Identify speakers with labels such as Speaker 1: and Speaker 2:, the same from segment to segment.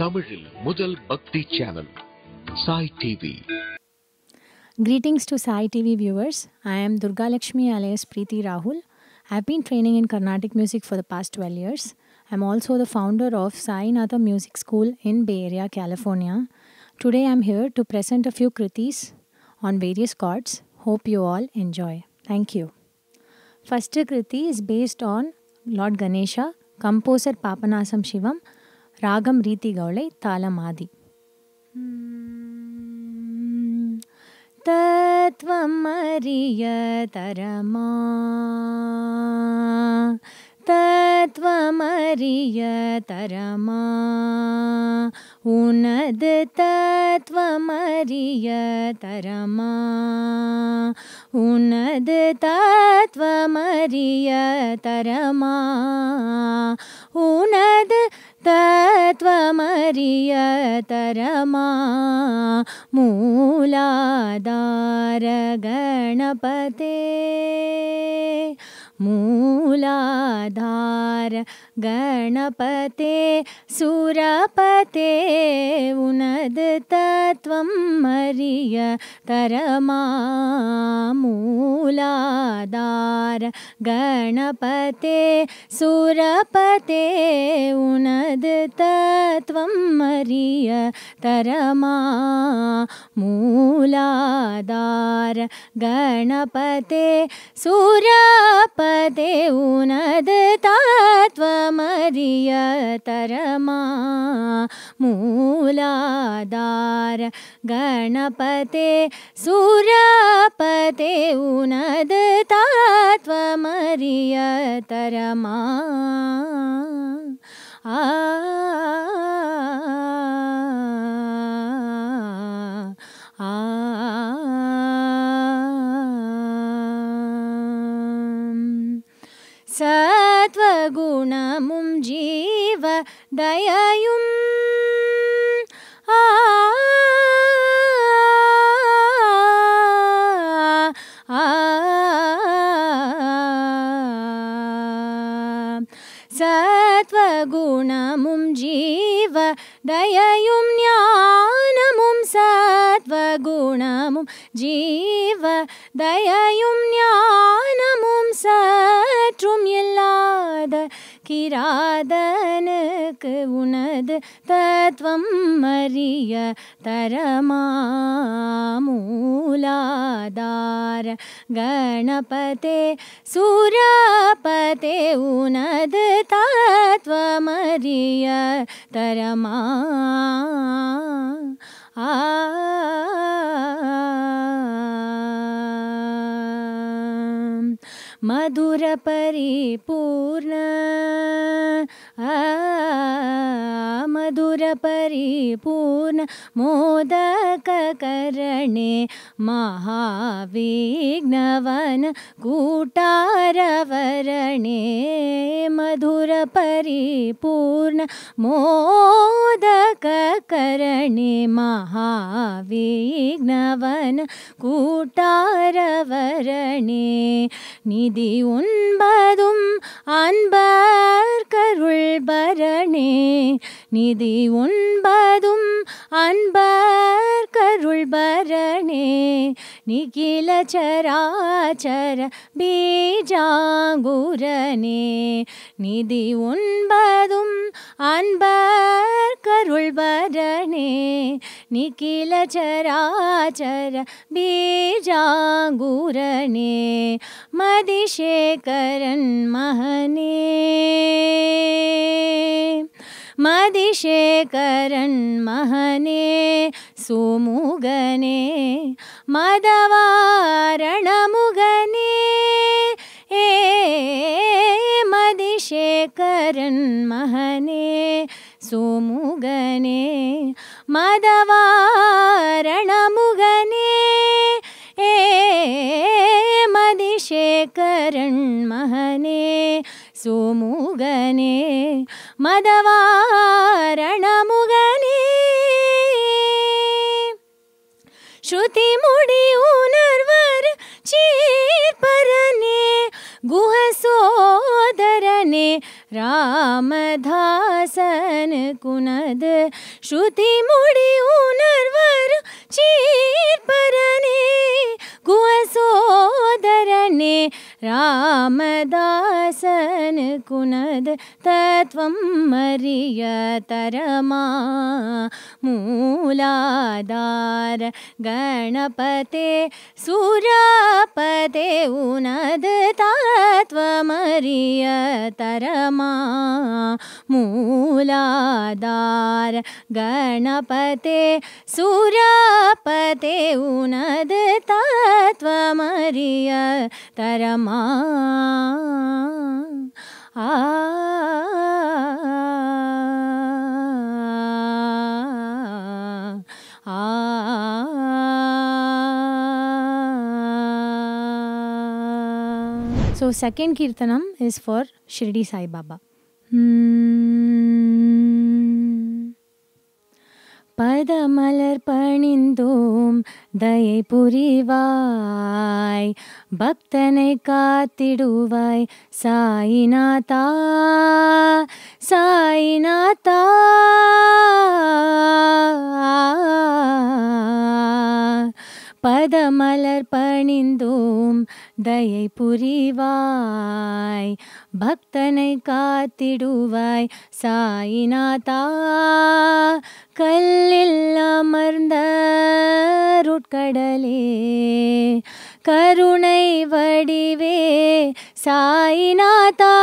Speaker 1: தமிழில் முதல் பக்தி channel Sai TV.
Speaker 2: Greetings to Sai TV viewers. I am Durga Lakshmi alias Preeti Rahul. I have been training in Carnatic music for the past 12 years. I am also the founder of Sai Natha Music School in Bay Area, California. Today I am here to present a few kritis on various chords. Hope you all enjoy. Thank you. First kriti is based on Lord Ganesha, composer Papanasam Shivam, Ragam Riti Gaulai, Talam Adi. Tatvamariyatarama Tatvamariyatarama Unad Tatvamariyatarama Unad Tatvamariyatarama Unad Tatvamariyatarama Mooladhara Ganapate Mooladhara Ganapate Surapate Unad Tattvam Mariyatarama Mooladhara Ganapate Surapate Unad Tattvam Mariyatarama Mooladhara Ganapate Surapate Unad Tatvamariyatarama Mooladhara Ganapate Surapate Unad Tatvamariyatarama Sattvagunamum jeeva dayayum Sattvagunamum jeeva dayayum jnanamum Sattvagunamum jeeva dayayum jnanamum சற்றும் இல்லாத கிராதனுக்கு உனது தத்துவம் அறிய தரமா மூலாதார கணபதே சூரபதே உனது தத்துவம் அறிய தரமா मधुर परिपूर्ण मधुर परिपूर्ण मोदक करणे महाविघ्नवन कूटारवरणे मधुर परिपूर्ण मोदक करणे महाविघ्नवन कूटारवरणे நிதி உண்பதும் அன்பர் கருள் பரணே நிதி உண்பதும் அன்பர் கருள் பரணே நிகில சராச்சர பீஜாங்குரனே நிதி உண்பதும் அன்பர் கருள் பரணே நிகில சராச்சர பீஜாங்குரனே மதிசேகரன் மகனே மதிசேகரன் மகனே சுமுகனே மதவாரணமுகனே மதிசேகரன் மகனே சுமுகனே மதவாரணமுகனே மதிசேகரன் மகனே சுமுகனே மதவாரணமுகனே ஸ்ருதி முடி உணர்வர் சீர்பரனே குஹசோதரனே ராம ராமதாசன் குனது ஸ்ருதி முடி உணர்வர் சீர்பரனே குவசோதரனே ராமதாசன் குனது தத்வம் மரிய தரமா மூலாதார கணபதே சுரபதே உனது தத்வமரிய தரமா மூலாதார கணபதே சுரபதே உனது தத்வமரிய தரமா So second Kirtanam is for Shirdi Sai Baba. பதமலர் பணிந்தோம் தயை புரிவாய் பக்தனை காத்திடுவாய் சாயிநாதா சாயிநாதா பதமலர் பணிந்தோம் தயை புரிவாய் பக்தனை காத்திடுவாய் சாயிநாதா கல்லில் அமர்ந்த ருட்கடலே கருணை வடிவே சாயிநாதா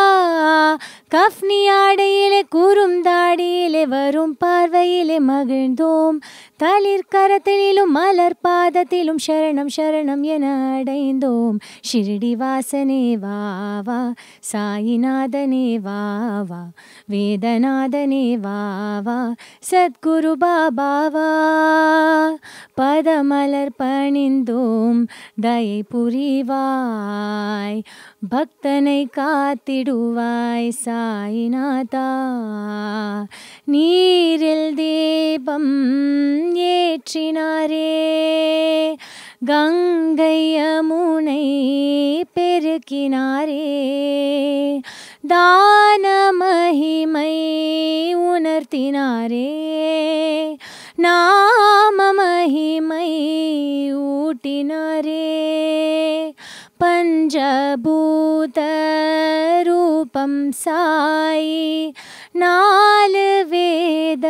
Speaker 2: கஃப்னி ஆடையிலே குறுந்தாடியிலே வரும் பார்வையிலே மகிழ்ந்தோம் தளிர் கரத்திலும் மலர் பாதத்திலும் சரணம் சரணம் என அடைந்தோம் ஷிரடி வாசனே வாவா சாயிநாதனே வாவா வேதநாதனே வாவா சத்குரு பாபாவா பதமலர் பணிந்தோம் தயை புரிவாய் பக்தனை காத்திடுவாய் சாயிநாதா நீரில் தீபம் ஏற்றினாரே கங்கை யமுனை பெருக்கினாரே தான மகிமை உணர்த்தினாரே நாம மகிமை ஊட்டினாரே பஞ்சபூத ரூபம் சாயி நாலு வேத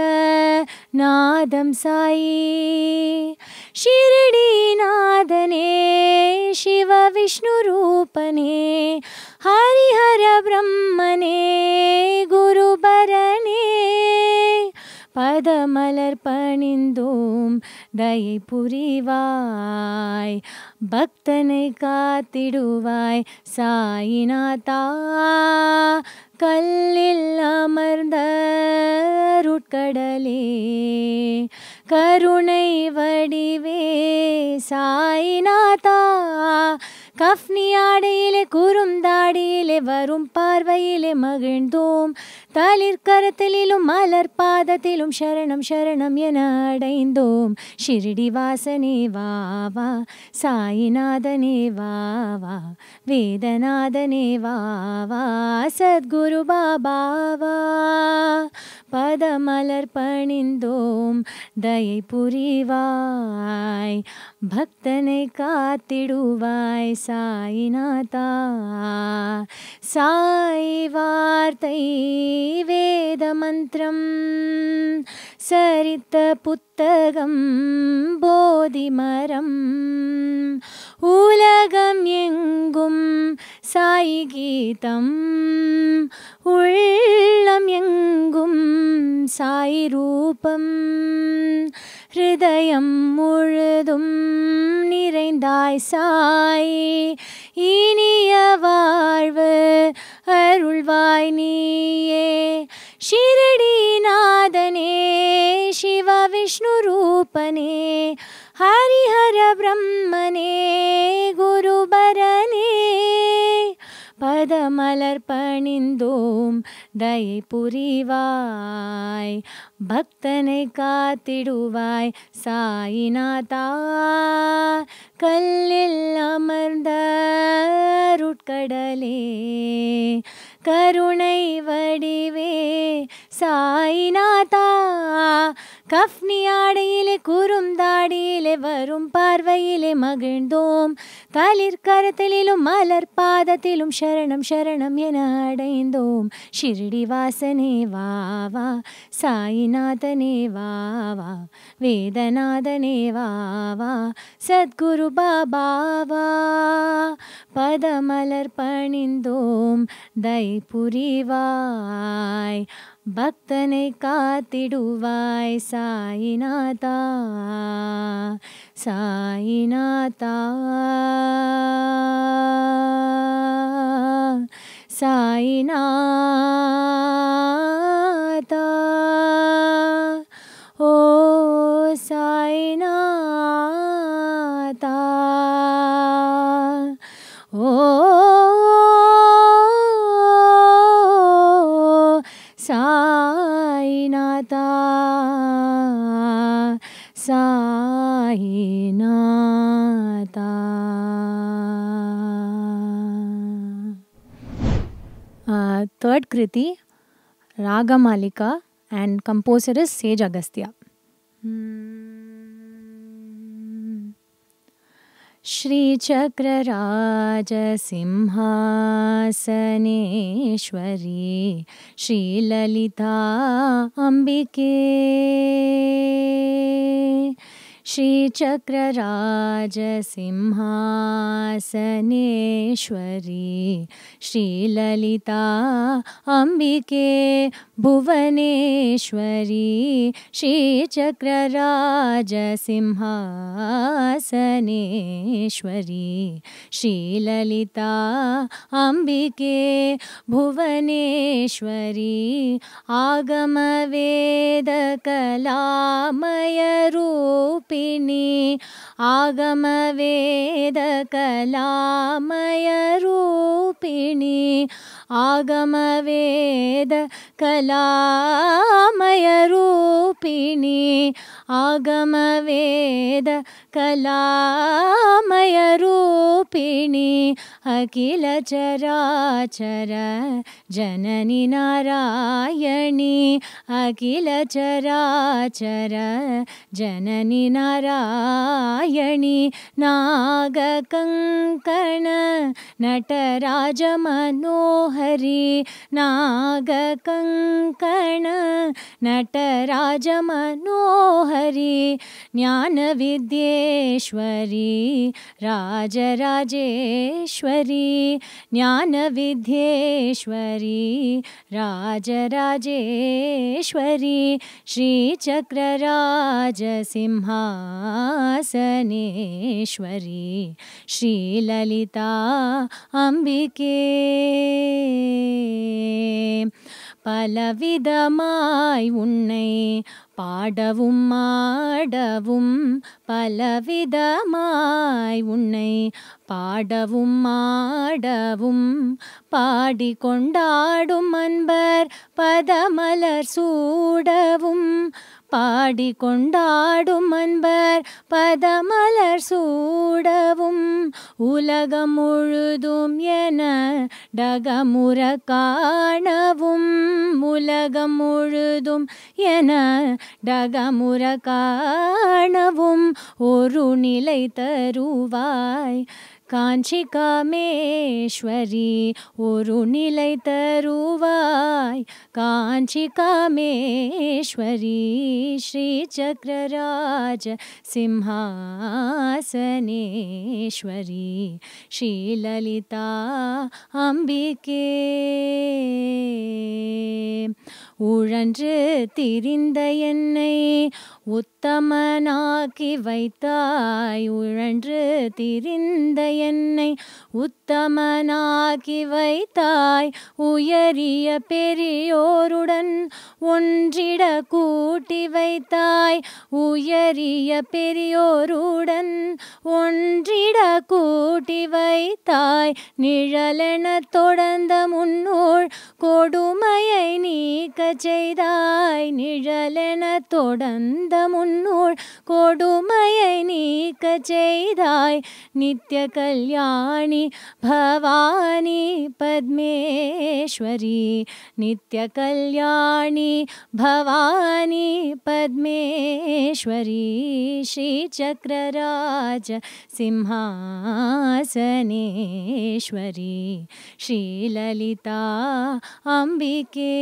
Speaker 2: நாதம் சாயி ஷிரடி நாதனே சிவ விஷ்ணு ரூபனே ஹரிஹர பிரம்மனே குருபரனே பதமலர் பணிந்தோம் தயை புரிவாய் பக்தனை காத்திடுவாய் சாயிநாதா கல்லில் அமர்ந்த ருட்கடலே கருணை வடிவே சாயிநாதா கஃப்னி ஆடையிலே குறுந்தாடியிலே வரும் பார்வையிலே மகிழ்ந்தோம் தளிர் கரத்திலும் மலர் பாதத்திலும் சரணம் சரணம் என அடைந்தோம் ஷிரடி வாசனே வாவா சாயிநாதனே வாவா வேதநாதனே வாவா சத்குரு பாபாவா பதமலர் பணிந்தோம் தயை புரிவாய் பக்தனை காத்திடுவாய் சாயிநாதா சாய் வார்த்தை வேத மந்திரம் சரித்த புத்தகம் போதி மரம் உலகம் எங்கும் சாய் கீதம் உள்ளம் எங்கும் சாய் ரூபம் ஹிருதயம் முழுதும் நிறைந்தாய் சாய் இனிய வாழ்வு அருள்வாய் நீயே ஷிரடி நாதனே சிவ விஷ்ணு ரூபனே ஹரிஹர பிரம்மனே குருபரனே பதமலர் பணிந்தோம் தயை புரிவாய் பக்தனை காத்திடுவாய் சாயிநாதா கல்லில் அமர்ந்த ருட்கடலே கருணை வடிவே கஃப்னி ஆடையிலே குறுந்தாடியிலே வரும் பார்வையிலே மகிழ்ந்தோம். தளிர் கரத்திலும் மலர் பாதத்திலும் சரணம் சரணம் என அடைந்தோம். ஷிரடி வாசனே வா வா, சாயிநாதனே வா வா, வேதநாதனே வா வா, சத்குரு பாபா வா. பதமலர் பணிந்தோம் தயை புரிவாய், பக்தனை காத்திடுவாய் சாயிநாதா சாயிநாதா சாயிநாதா. ஓ சாயிநாதா, ஓ சாயிநாதா சாயிநாதா. Third Kriti, Raga Malika, and composer is Sage Agastya. Shri Chakraraj Simhasaneshwari Shri Lalita Ambike. Shri Chakraraj Simhasaneshwari Shri Lalita Ambike Bhuvaneshwari. Shri Chakraraj Simhasaneshwari Shri Lalita Ambike Bhuvaneshwari. Agama Veda Kalamaya Rupini, Agama Veda Kalamaya Rupini, Agama Veda Kalamaya Rupini, Agama Veda Kalamaya Rupini, Akila Charachara Janani Narayani, Akila Charachara Janani Narayani, Naga Kankana Nataraja Manohari, Naga Kankana Nataraja Manohari, Jnana Vidyeshwari Rajarajeshwari, Jnana Vidyeshwari Rajarajeshwari. Shri Chakraraj Simhasaneshwari Shri Lalita Ambike. பலவிதமாய் உன்னை பாடவும் ஆடவும், பலவிதமாய் உன்னை பாடவும் ஆடவும், பாடிக்கொண்டாடும் அன்பர் பதமலர் சூடவும், பாடிக்கொண்டாடும் அன்பர் பதமலர் சூடவும், உலகம் முழுதும் என டகமுற காணவும், உலகம் முழுதும் என டகமுற காணவும், ஒரு நிலை தருவாய் காஞ்சி காமேஸ்வரி, ஒரு நிலை தருவாய் காஞ்சி காமேஸ்வரி. ஸ்ரீ சக்கரராஜ சிம்ஹாசனேஸ்வரி ஸ்ரீ லலிதா அம்பிகே. உழன்று திரிந்த என்னை உத்தமனாக்கி வைத்தாய், உழன்று திரிந்த என்னை உத்தமனாக்கி வைத்தாய், உயரிய பெரியோருடன் ஒன்றிட கூட்டி வைத்தாய், உயரிய பெரியோருடன் ஒன்றிட கூட்டி வைத்தாய், நிழலென தொடர்ந்த முன்னோள் கொடுமையை நீக்க செய்தாய் நிழலென தொடர்ந்த முன்னோள் கொடுமையை நீக்க செய்தாய் நித்ய கல்யாணி பவானி பத்மேஸ்வரி நித்ய கல்யாணி பவானி பத்மேஸ்வரி ஸ்ரீ சக்கரராஜ சிம்ஹாசனேஸ்வரி ஸ்ரீலலிதா அம்பிகே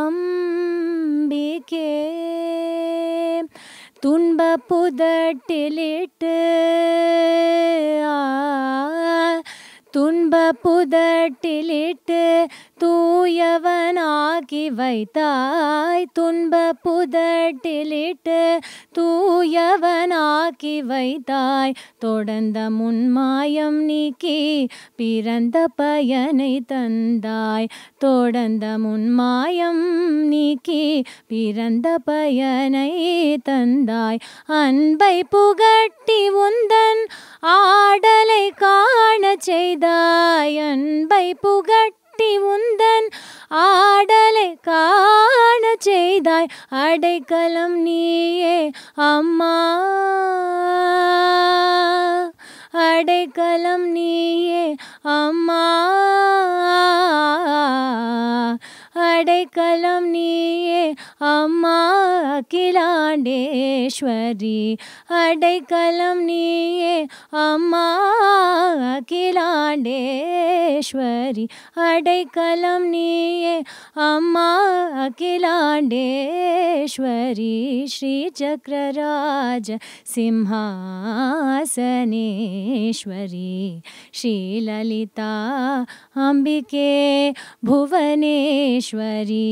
Speaker 2: அம்பிகே துன்ப புதட்டிலிட்டு துன்ப புதட்டிலிட்டு தூயவனாக்கி வைத்தாய் துன்ப புதட்டிலிட்டு தூயவனாக்கி வைத்தாய் தொடர்ந்த முன்மாயம் நீக்கி பிறந்த பயனை தந்தாய் தொடர்ந்த முன்மாயம் நீக்கி பிறந்த பயனை தந்தாய் அன்பை புகட்டி உந்தன் ஆடலை காண செய்தாய் அன்பை புகட்டி உந்தன் ஆடலை காண செய்தாய் அடைக்கலம் நீயே அம்மா அடைக்கலம் நீயே அம்மா அடைக்கலம் நீயே அம்மா அகிலாண்டேஸ்வரி அடைக்கலம் நீயே அம்மா அகிலாண்டேஸ்வரி அடைக்கலம் நீயே அம்மா அகிலாண்டேஸ்வரி ஸ்ரீ சக்கரராஜ சிம்ஹாசனேஸ்வரி ஸ்ரீலலிதா அம்பிகே புவனேஸ்வரி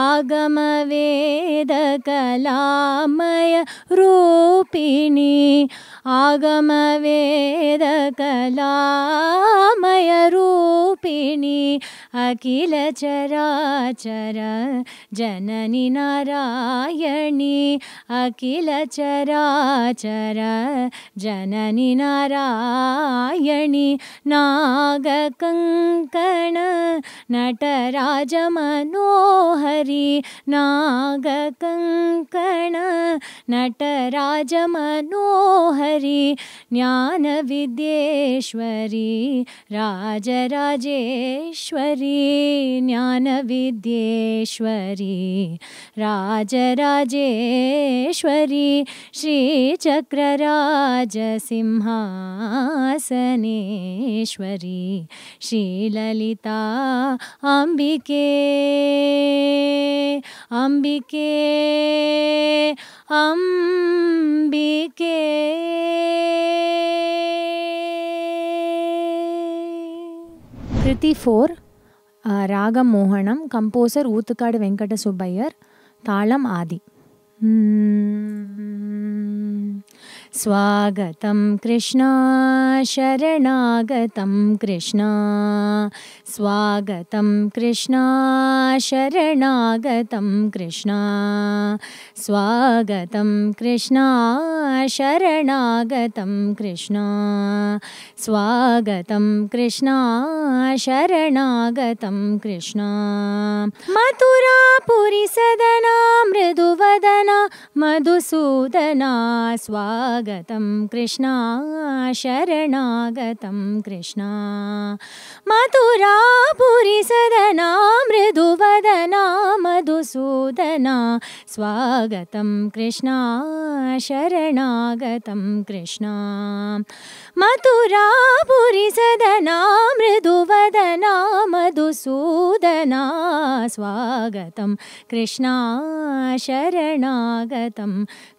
Speaker 2: ஆகம வேத கலாமய ரூபிணி ஆகம வேத கலாமய ரூபிணி அகில சராச்சர ஜனனி நாராயணி அகில சராச்சர ஜனனி நாராயணி நாக கங்கண நடராஜ மனோஹரி நாக கங்கண நடராஜ மனோஹரி ஞான வித்யேஸ்வரி ராஜராஜேஸ்வரி ஞான வித்யேஸ்வரி ராஜராஜேஸ்வரி ஸ்ரீ சக்கரராஜ சிம்ஹாசனேஸ்வரி ஸ்ரீலலிதா அம்பிகே அம்பிகே அம்பிகே கிருதி 4 ராகம் மோகனம் கம்போசர் ஊத்துக்காடு வெங்கட சுப்பையர் தாளம் ஆதி स्वागतं कृष्णा शरणागतं कृष्णा स्वागतं कृष्णा शरणागतं कृष्णा स्वागतं कृष्णा शरणागतं कृष्णा स्वागतं कृष्णा शरणागतं कृष्णा मथुरापुरी सदना मृदुवदना मधुसूदना स्वागतं कृष्णा शरणागतं कृष्णा मथुरापुरी सदना मृदुवदना मधुसूदना स्वागतं कृष्णा शरणागतं कृष्णा मथुरापुरी सदना मृदुवदना मधुसूदना स्वागतं कृष्णा शरणागतं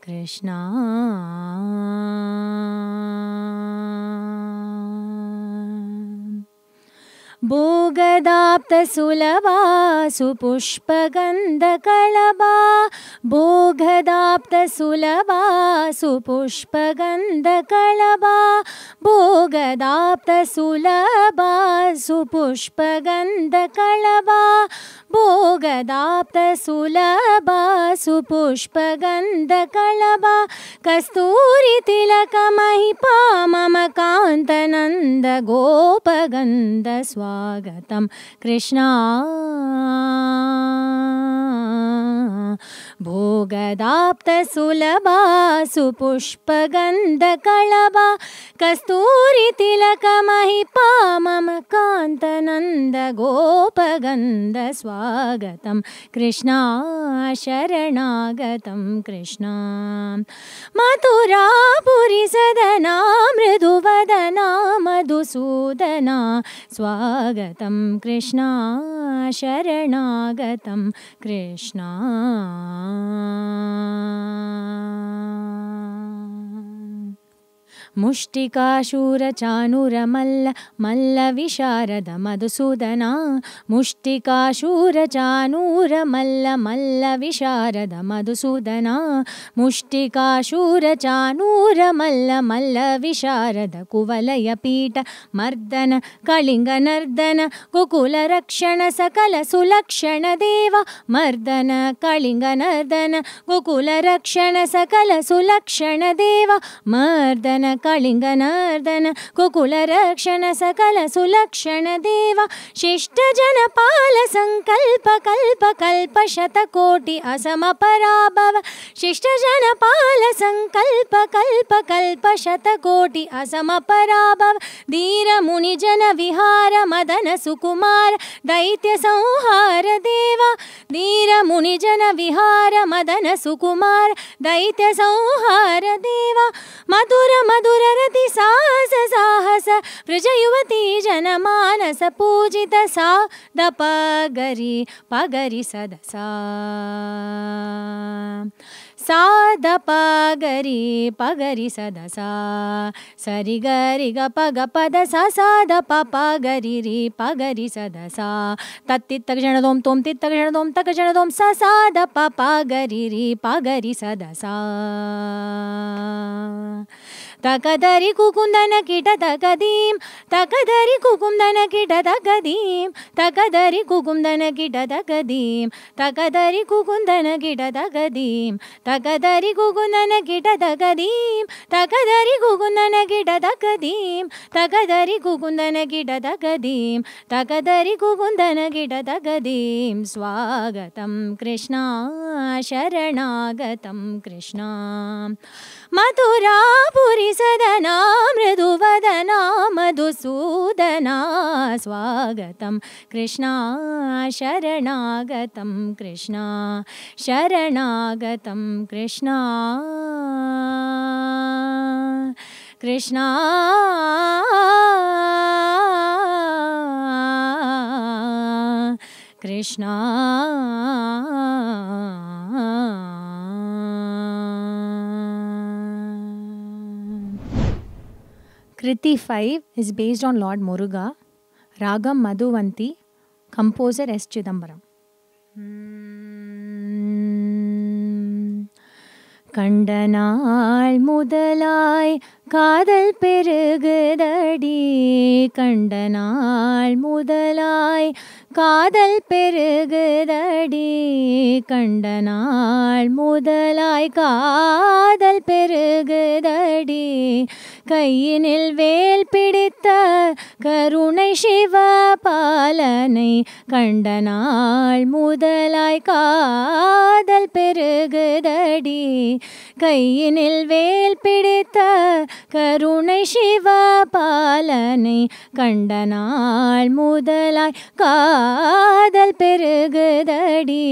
Speaker 2: कृष्णा भोगदाप्तसुलभा सुपुष्पगन्धकलभा भोगदाप्तसुलभा सुपुष्पगन्धकलभा भोगदाप्तसुलभा सुपुष्पगन्धकलभा भोगदाप्तसुलभा सुपुष्पगन्धकलभा कस्तूरितिलकमहिपा मम कान्तनन्द गोपगन्ध स्वागतं कृष्णा भोगदाप्तसुलभा सुपुष्पगन्धकलभा कस्तूरितिलकमहिपा मम कान्तनन्द गोपगन्ध स्वागतं कृष्णा शरणागतं कृष्णा मथुरापुरी सदना मृदुवदना मधुसूदना स्वागतं कृष्णा शरणागतं कृष्णा मुष्टिकाशूरचाणूरमल्ल मल्लविशारद मधुसूदना मुष्टिकाशूरचाणूरमल्ल मल्लविशारद मधुसूदना मुष्टिकाशूरचाणूरमल्ल मल्लविशारद कुवलयपीठ मर्दन कलिङ्गनर्दन गोकुलरक्षण सकल सुलक्षण देव मर्दन कलिङ्गनर्दन गोकुलरक्षण सकल सुलक्षण देव मर्दन कलिङ्गनर्दन गोकुलरक्षण सकल सुलक्षण देव शिष्टजनपाल संकल्प कल्प कल्प शतकोटि असमपराभव शिष्टजनपाल संकल्प कल्प कल्प शतकोटि असमपराभव धीर मुनिजन विहार मदन सुकुमार दैत्य संहार देव धीर मुनिजन विहार मदन सुकुमार दैत्य संहार देव मधुर मधुर रति साहस साहस व्रज युवती जनमानस पूजित सा दपगरी पगरी सदसा सादपगरी पगरी सदसा सरि गरि ग पग पद सा सादप पगरी रि पगरी सदसा तत्तित्तक्षणदों तों तित्तक्षणदों तक्षणदों सा सादप पगरी रि पगरी सदसा तकदरि कुकुन्दन किट तकदीं तकदरि कुकुन्दन किट तकदीं तकदरि कुकुन्दन किट तकदीं तकदरि कुकुन्दन किट तकदीं तकदरि कुकुन्दन किट तकदीं तकदरि कुकुन्दन किट तकदीं तकदरि कुकुन्दन किट तकदीं तकदरि कुकुन्दन किट तकदीं स्वागतं कृष्णा शरणागतं कृष्णा मथुरापुरी सदना मृदुवदना मधुसूदना स्वागतं Krishna शरणागतं Krishna शरणागतं Krishna Krishna Krishna Kriti 5 is based on Lord Muruga, Ragam Madhuvanti, composer S. Chidambaram. கண்டனாள் முதலாய் காதல் பெருகுதடி கண்டனாள் முதலாய் காதல் பெருகுதடி கண்டனாள் முதலாய் காதல் பெருகுதடி கையினில் வேல் பிடித்த கருணை சிவபாலனை கண்டனாள் முதலாய் காதல் பெருகுதடி கையினில் வேல் பிடித்த கருணை சிவபாலனை கண்டனாள் முதலாய் காதல் பெருகுதடி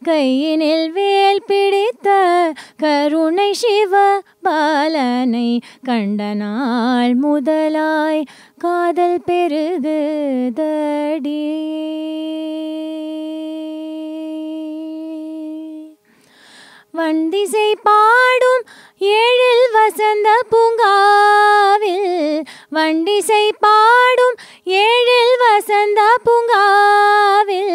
Speaker 2: கையினில் வேல் பிடித்த கருணை சிவபாலனை கண்டனாள் முதலாய் காதல் பெருகுதடி வண்டிசை பாடும் ஏழில் வசந்த பூங்காவில் வண்டிசை பாடும் ஏழில் வசந்த பூங்காவில்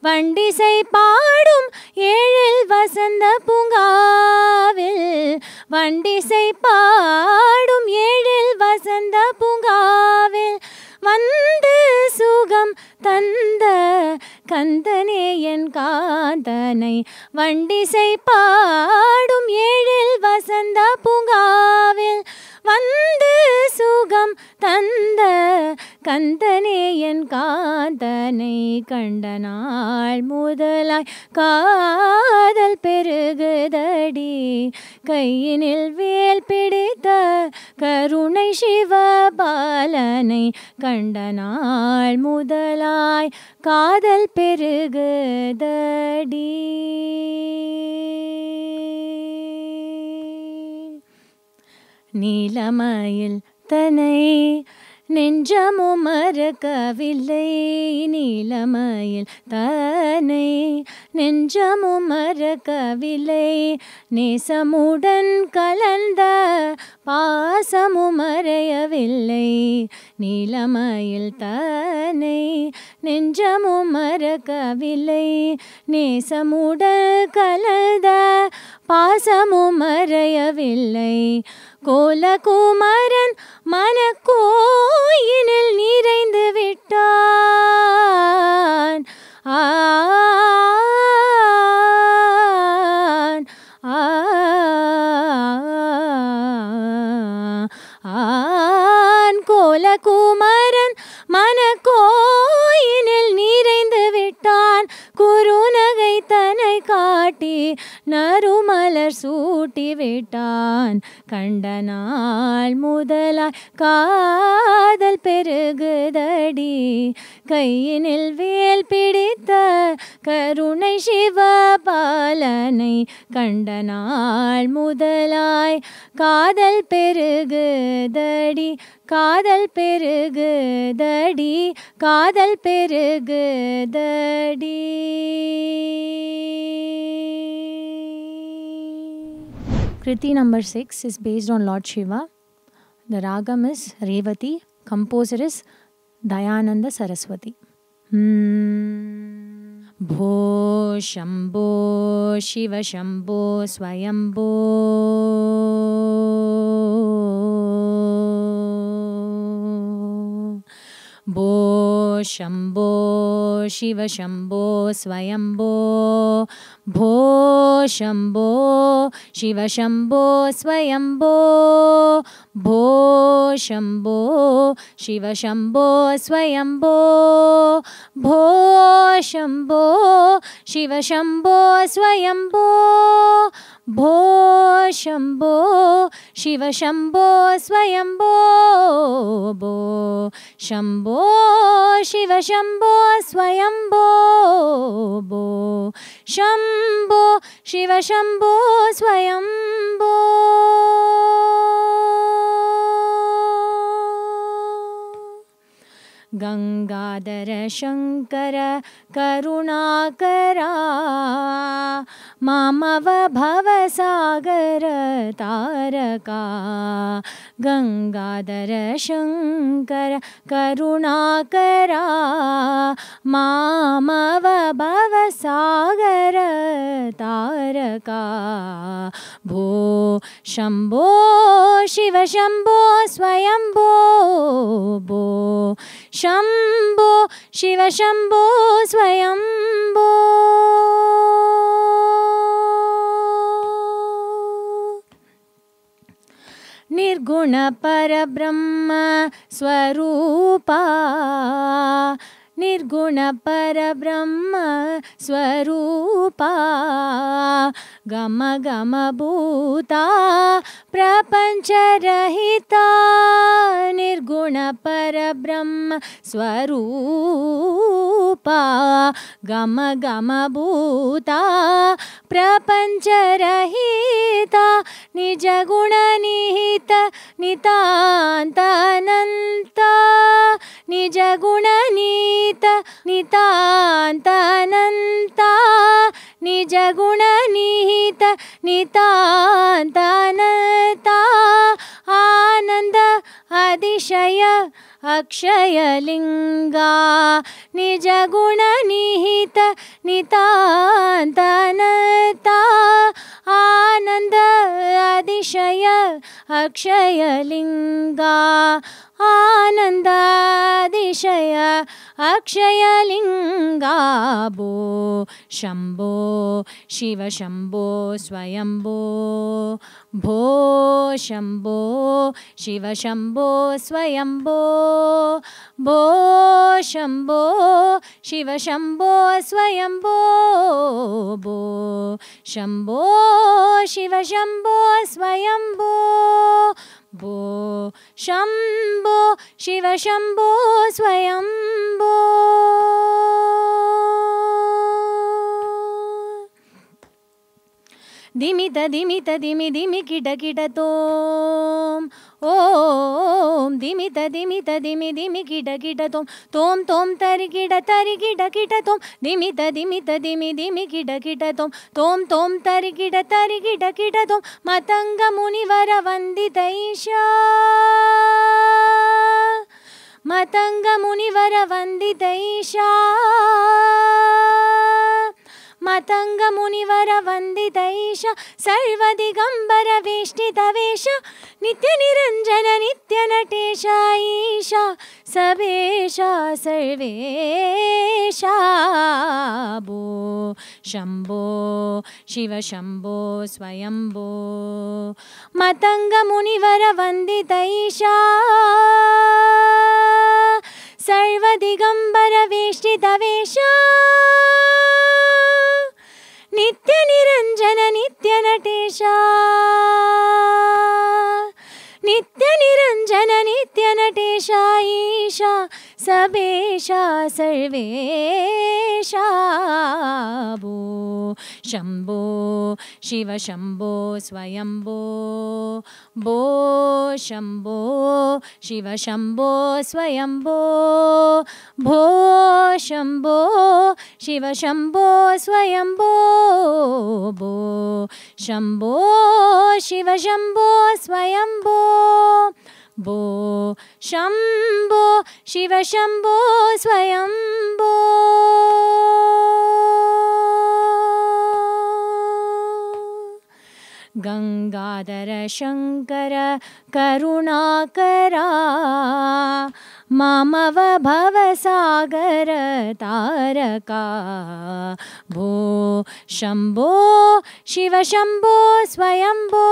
Speaker 2: வண்டிசை பாடும் ஏழில் வசந்த பூங்காவில் வண்டிசை பாடும் ஏழில் வசந்த பூங்காவில் வந்து சுகம் தந்த கந்தனே என் காந்தனை வண்டிசை பாடும் ஏழில் வசந்த பூங்காவில் வந்து சுகம் தந்த கந்தனே என் காந்தனை கண்ட நாள் முதலாய் காதல் பெருகுதடி கையினில் வேல் பிடித்த கருணை சிவபாலனை கண்ட நாள் முதலாய் காதல் பெருகுதடி. நீலமயில் தனை நெஞ்சமும் மறக்கவில்லை நீலமயில் தனை நெஞ்சமும் மறக்கவில்லை நேசமுடன் கலந்த பாசமும் மறையவில்லை நீலமயில் தனை நெஞ்சமும் மறக்கவில்லை நேசமுடன் கலந்த பாசமும் மறையவில்லை கோலகுமரன் மனக்கோயினில் நிறைந்து விட்டான் கோலகுமரன் மனக்கோயினில் நிறைந்து விட்டான் குறுநகை தனை காட்டி நறுமலர் சூட்டி விட்டான் கண்ட நாள் முதலாய் காதல் பெருகுதடி கையினில் வேல் பிடித்த கருணை சிவபாலனை கண்ட நாள் முதலாய் காதல் பெருகுதடி காதல் பெருகுதடி காதல் பெருகுதடி. Kriti number 6 is based on Lord Shiva. The ragam is Revati. Composer is Dayananda Saraswati. Bho Shambho Shiva Shambho Swayambho Bho Shambho Shiva Shambho Swayambho Bho Shambho Shiva Shambho Swayambho Bho Shambho Shiva Shambho Swayambho Bho Shambho Shiva Shambho Swayambho Bho Shambho Shiva Shambho Swayambho Bho Shambho Shiva Shambho Swayambho Bho Shambho Shiva Shambho Swayambho. Gangadhara Shankara Karunakara Mamava Bhavasagara Taraka Gangadhara Shankara Karunakara Mamava Bhavasagara Taraka Bho Shambho Shiva Shambho Swayambho Bho Shambho Shiva Shambho Swayambho. Nirguna Parabrahma Swarupa Nirguna Parabrahma Swarupa Gama Gama Bhuta Prapancharahita Nirguna Parabrahma Swarupa Gama Gama Bhuta Prapancharahita Nijaguna Nihita Nitantananta Nijaguna Nita Nitantananta Nijaguna Nihita Nitantananta Ananda Adishaya अक्षयलिङ्गा निजगुणनिहित नितान्तनता आनन्द अतिशय अक्षयलिङ्गा आनन्दातिशय अक्षयलिङ्गा भो शम्भो शिव शम्भो स्वयम्भो भो शम्भो शिव शम्भो स्वयम्भो भो शम्भो शिव शम्भो स्वयम्भो भो शम्भो शिव शम्भो स्वयम्भो भो Shambho Shiv Shambho स्वयम्भो दिमित दिमित दिमि दिमि kit kit तोम ओम दिमित दिमित दिमि दिमि kit kit तोम तोम तोम तरि kit kit तोम दिमित दिमित दिमि दिमि kit kit तोम तोम तरि kit kit तोम Matang मुनिवर वंदित ईशा मतंग मुनिवर वंदित ईशा मतंग मुनिवर वंदित ईशा सर्वदिगंबर वेष्टित वेश नित्य निरंजन नित्य नटेश ईशा सबेशा सर्वेशा भो शम्भो शिव शम्भो स्वयम्भो मतंग मुनिवर वंदित ईशा सर्वदिगंबर वेष्टित वेश नित्य निरंजन नित्य नटेशा नित्य निरंजन नित्य नटेशा ईशा सबेशा सर्वेशा भो शम्भो शिव शम्भो स्वयम्भो भो शम्भो शिव शम्भो स्वयम्भो भो शम्भो शिव शम्भो स्वयम्भो भो शम्भो शिव शम्भो स्वयम्भो भो शम्भो शिव शम्भो स्वयम्भो गंगाधर शंकर करुणाकरा मामव भवसागर तारका भो शम्भो शिव शम्भो स्वयम्भो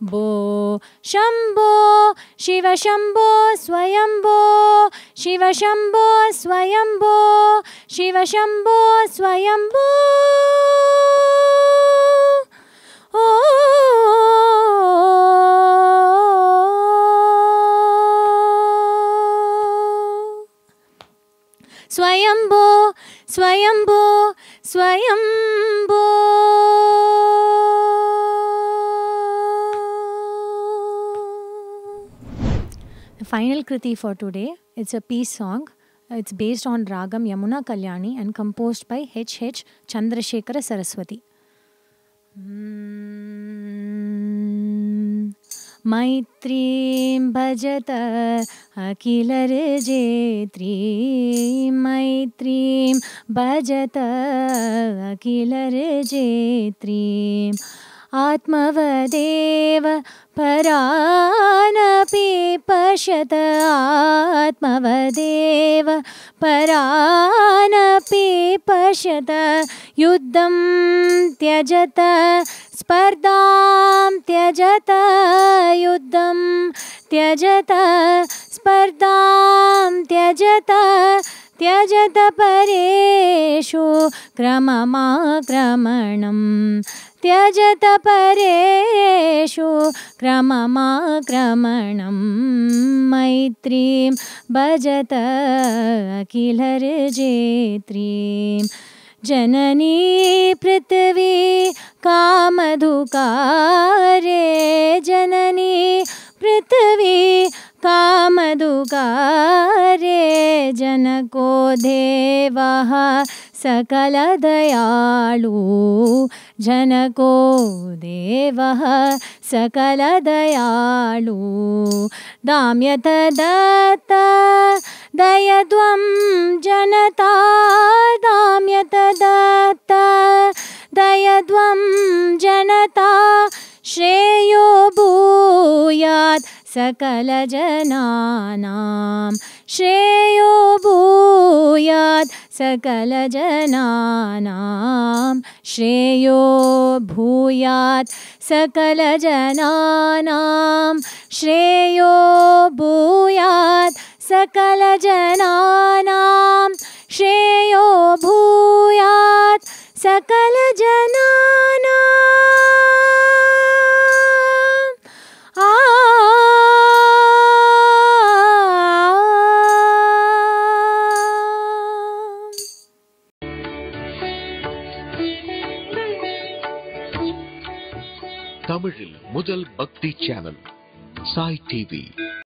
Speaker 2: भो शम्भो शिव शम्भो स्वयम्भो शिव शम्भो स्वयम्भो शिव शम्भो स्वयम्भो ओ स्वयम्भो स्वयम्भो स्वयम्भो The final kriti for today, it's a peace song. It's based on Ragam Yamuna Kalyani and composed by H.H. Chandrasekhara Saraswati. मैत्रीं भजत अखिलर्जेत्रीं मैत्रीं भजत अखिलर्जेत्रीं आत्मवदेव परानपि पश्यत आत्मवदेव परानपि पश्यत युद्धं त्यजत स्पर्धां त्यजत युद्धं त्यजत स्पर्धां त्यजत त्यजत परेषु क्रममाक्रमणं त्यजत परेषु क्रममाक्रमणं मैत्रीं भजत अखिलर्जेत्रीं जननी पृथ्वी कामधुकारे जननी पृथ्वी कामधुकारे जनको देवः सकलदयालु जनको देवः सकलदयालु दाम्यतदत्त दयध्वं जनता दाम्यतदत्त दयध्वं जनता श्रेयो भूयात् सकलजनानां श्रेयो भूयात् सकलजनानां श्रेयो भूयात् सकलजनानां श्रेयो भूयात् सकलजनानां श्रेयो भूयात् सकलजनानां
Speaker 1: தமிழில் முதல் பக்தி சேனல் சாய் டிவி.